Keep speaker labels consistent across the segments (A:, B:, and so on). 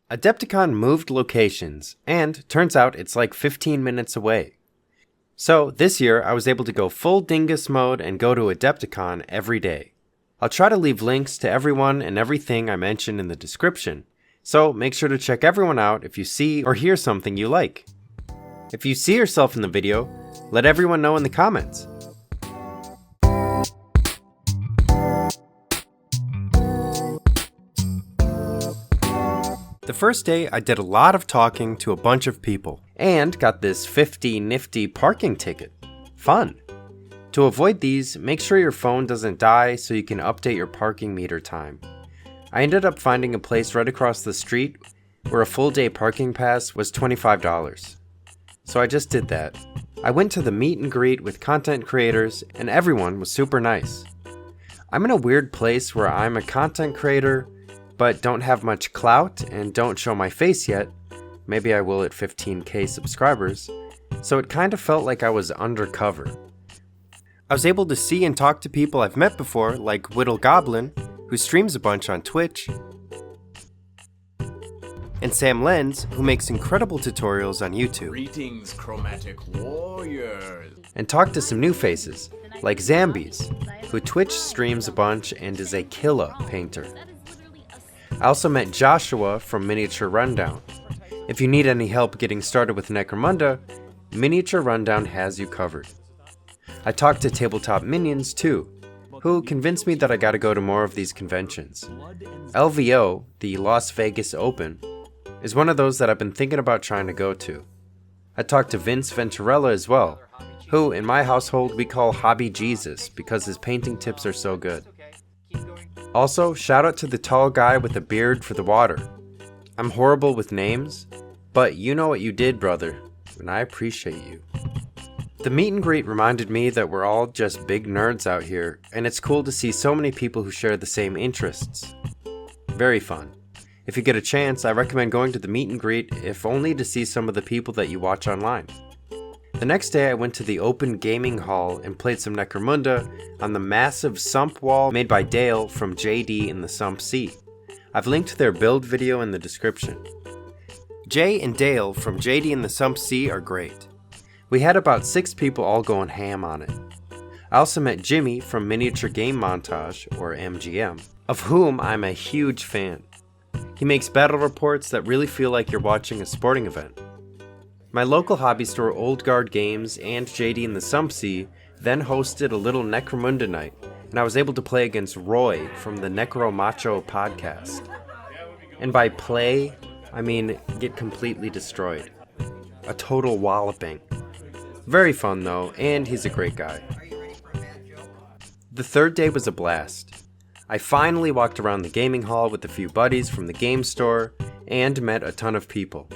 A: Adepticon moved locations, and turns out it's like 15 minutes away. So this year I was able to go full dingus mode and go to Adepticon every day. I'll try to leave links to everyone and everything I mentioned in the description, so make sure to check everyone out if you see or hear something you like. If you see yourself in the video, let everyone know in the comments. The first day, I did a lot of talking to a bunch of people, and got this 50 nifty parking ticket. Fun! To avoid these, make sure your phone doesn't die so you can update your parking meter time. I ended up finding a place right across the street where a full day parking pass was $25. So I just did that. I went to the meet and greet with content creators, and everyone was super nice. I'm in a weird place where I'm a content creator, but don't have much clout and don't show my face yet. Maybe I will at 15k subscribers, so it kind of felt like I was undercover. I was able to see and talk to people I've met before, like Whittle Goblin, who streams a bunch on Twitch, and Sam Lenz, who makes incredible tutorials on YouTube.
B: Greetings, chromatic warriors.
A: And talk to some new faces, like Zambies, who Twitch streams a bunch and is a killer painter. I also met Joshua from Miniature Rundown. If you need any help getting started with Necromunda, Miniature Rundown has you covered. I talked to Tabletop Minions too, who convinced me that I gotta go to more of these conventions. LVO, the Las Vegas Open, is one of those that I've been thinking about trying to go to. I talked to Vince Venturella as well, who in my household we call Hobby Jesus because his painting tips are so good. Also, shout out to the tall guy with the beard for the water. I'm horrible with names, but you know what you did, brother, and I appreciate you. The meet and greet reminded me that we're all just big nerds out here, and it's cool to see so many people who share the same interests. Very fun. If you get a chance, I recommend going to the meet and greet, if only to see some of the people that you watch online. The next day I went to the open gaming hall and played some Necromunda on the massive sump wall made by Dale from JD in the Sump Sea. I've linked their build video in the description. Jay and Dale from JD in the Sump Sea are great. We had about 6 people all going ham on it. I also met Jimmy from Miniature Game Montage, or MGM, of whom I'm a huge fan. He makes battle reports that really feel like you're watching a sporting event. My local hobby store Old Guard Games and JD in the Sump Sea then hosted a little Necromunda night, and I was able to play against Roy from the Necromacho podcast. And by play, I mean get completely destroyed. A total walloping. Very fun though, and he's a great guy. The third day was a blast. I finally walked around the gaming hall with a few buddies from the game store, and met a ton of people.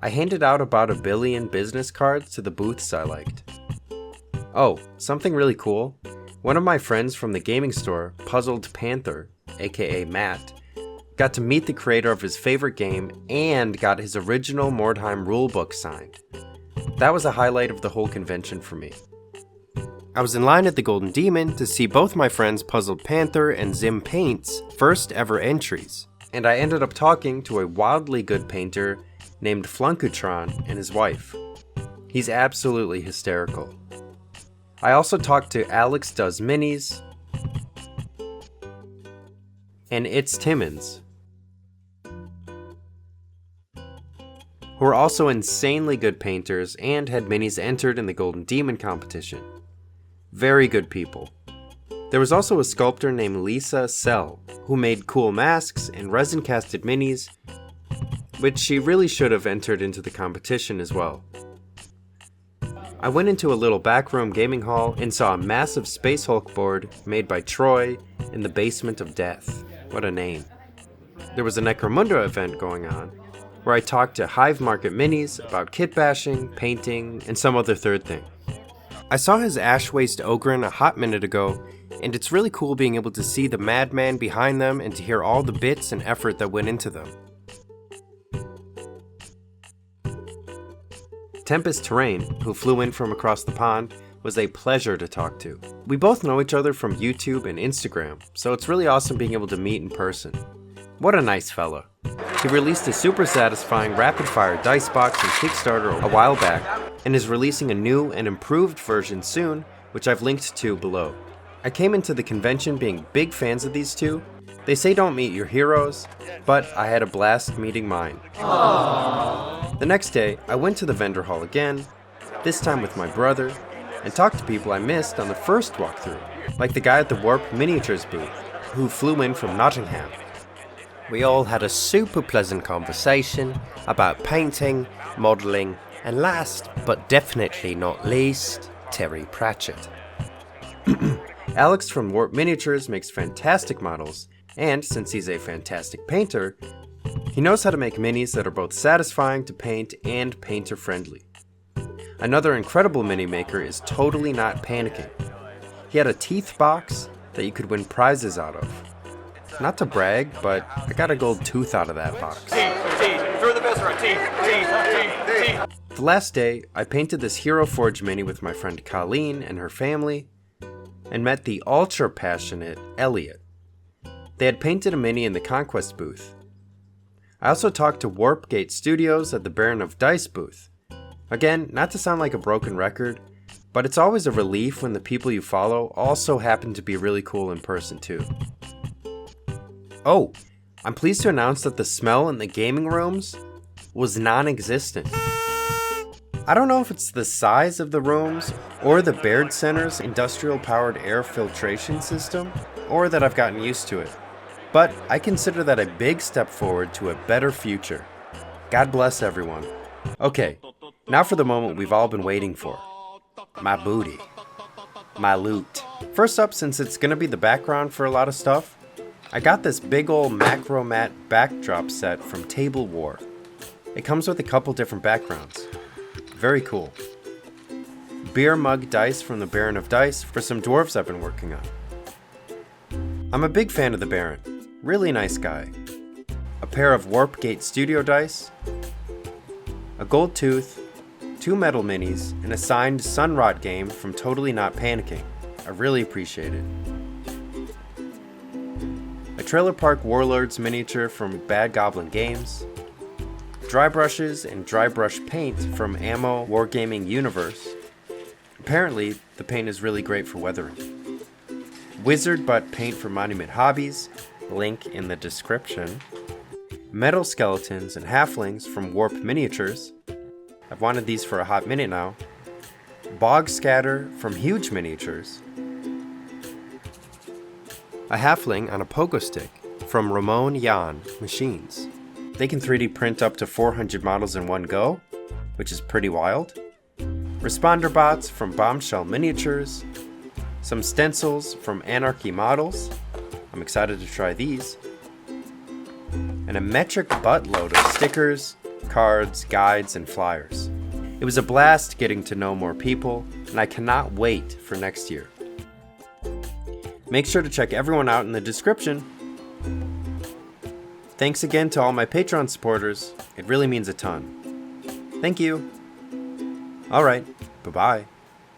A: I handed out about 1 billion business cards to the booths I liked. Oh, something really cool. One of my friends from the gaming store, Puzzled Panther, aka Matt, got to meet the creator of his favorite game and got his original Mordheim rulebook signed. That was a highlight of the whole convention for me. I was in line at the Golden Demon to see both my friends Puzzled Panther and Zim Paint's first ever entries, and I ended up talking to a wildly good painter named Flunkutron and his wife. He's absolutely hysterical. I also talked to Alex Does Minis and It's Timmons, who are also insanely good painters and had minis entered in the Golden Demon competition. Very good people. There was also a sculptor named Lisa Sell, who made cool masks and resin casted minis, which she really should have entered into the competition as well. I went into a little backroom gaming hall and saw a massive Space Hulk board made by Troy in the Basement of Death. What a name. There was a Necromunda event going on, where I talked to Hive Market Minis about kit bashing, painting, and some other third thing. I saw his Ash Waste Ogren a hot minute ago, and it's really cool being able to see the madman behind them and to hear all the bits and effort that went into them. Tempest Terrain, who flew in from across the pond, was a pleasure to talk to. We both know each other from YouTube and Instagram, so it's really awesome being able to meet in person. What a nice fella. He released a super satisfying rapid-fire dice box on Kickstarter a while back, and is releasing a new and improved version soon, which I've linked to below. I came into the convention being big fans of these two. They say don't meet your heroes, but I had a blast meeting mine. Aww. The next day, I went to the vendor hall again, this time with my brother, and talked to people I missed on the first walkthrough, like the guy at the Warp Miniatures booth, who flew in from Nottingham. We all had a super pleasant conversation about painting, modelling, and last, but definitely not least, Terry Pratchett. Alex from Warp Miniatures makes fantastic models, and since he's a fantastic painter, he knows how to make minis that are both satisfying to paint and painter-friendly. Another incredible mini maker is Totally Not Panicking. He had a teeth box that you could win prizes out of. Not to brag, but I got a gold tooth out of that box. The last day, I painted this Hero Forge mini with my friend Colleen and her family, and met the ultra-passionate Elliot. They had painted a mini in the Conquest booth. I also talked to Warpgate Studios at the Baron of Dice booth. Again, not to sound like a broken record, but it's always a relief when the people you follow also happen to be really cool in person too. Oh, I'm pleased to announce that the smell in the gaming rooms was non-existent. I don't know if it's the size of the rooms, or the Baird Center's industrial-powered air filtration system, or that I've gotten used to it. But I consider that a big step forward to a better future. God bless everyone. Okay, now for the moment we've all been waiting for. My booty. My loot. First up, since it's gonna be the background for a lot of stuff, I got this big ol' macro matte backdrop set from Table War. It comes with a couple different backgrounds. Very cool. Beer mug dice from the Baron of Dice for some dwarves I've been working on. I'm a big fan of the Baron. Really nice guy. A pair of Warpgate Studio dice, a gold tooth, 2 metal minis, and a signed Sunrod game from Totally Not Panicking. I really appreciate it. A Trailer Park Warlords miniature from Bad Goblin Games. Dry brushes and dry brush paint from Ammo Wargaming Universe. Apparently, the paint is really great for weathering. Wizard Butt paint from Monument Hobbies, link in the description. Metal skeletons and halflings from Warp Miniatures. I've wanted these for a hot minute now. Bog Scatter from Huge Miniatures. A halfling on a pogo stick from Ramon Yan Machines. They can 3D print up to 400 models in one go, which is pretty wild. Responder bots from Bombshell Miniatures. Some stencils from Anarchy Models. I'm excited to try these. And a metric buttload of stickers, cards, guides, and flyers. It was a blast getting to know more people, and I cannot wait for next year. Make sure to check everyone out in the description. Thanks again to all my Patreon supporters. It really means a ton. Thank you. Alright, bye-bye.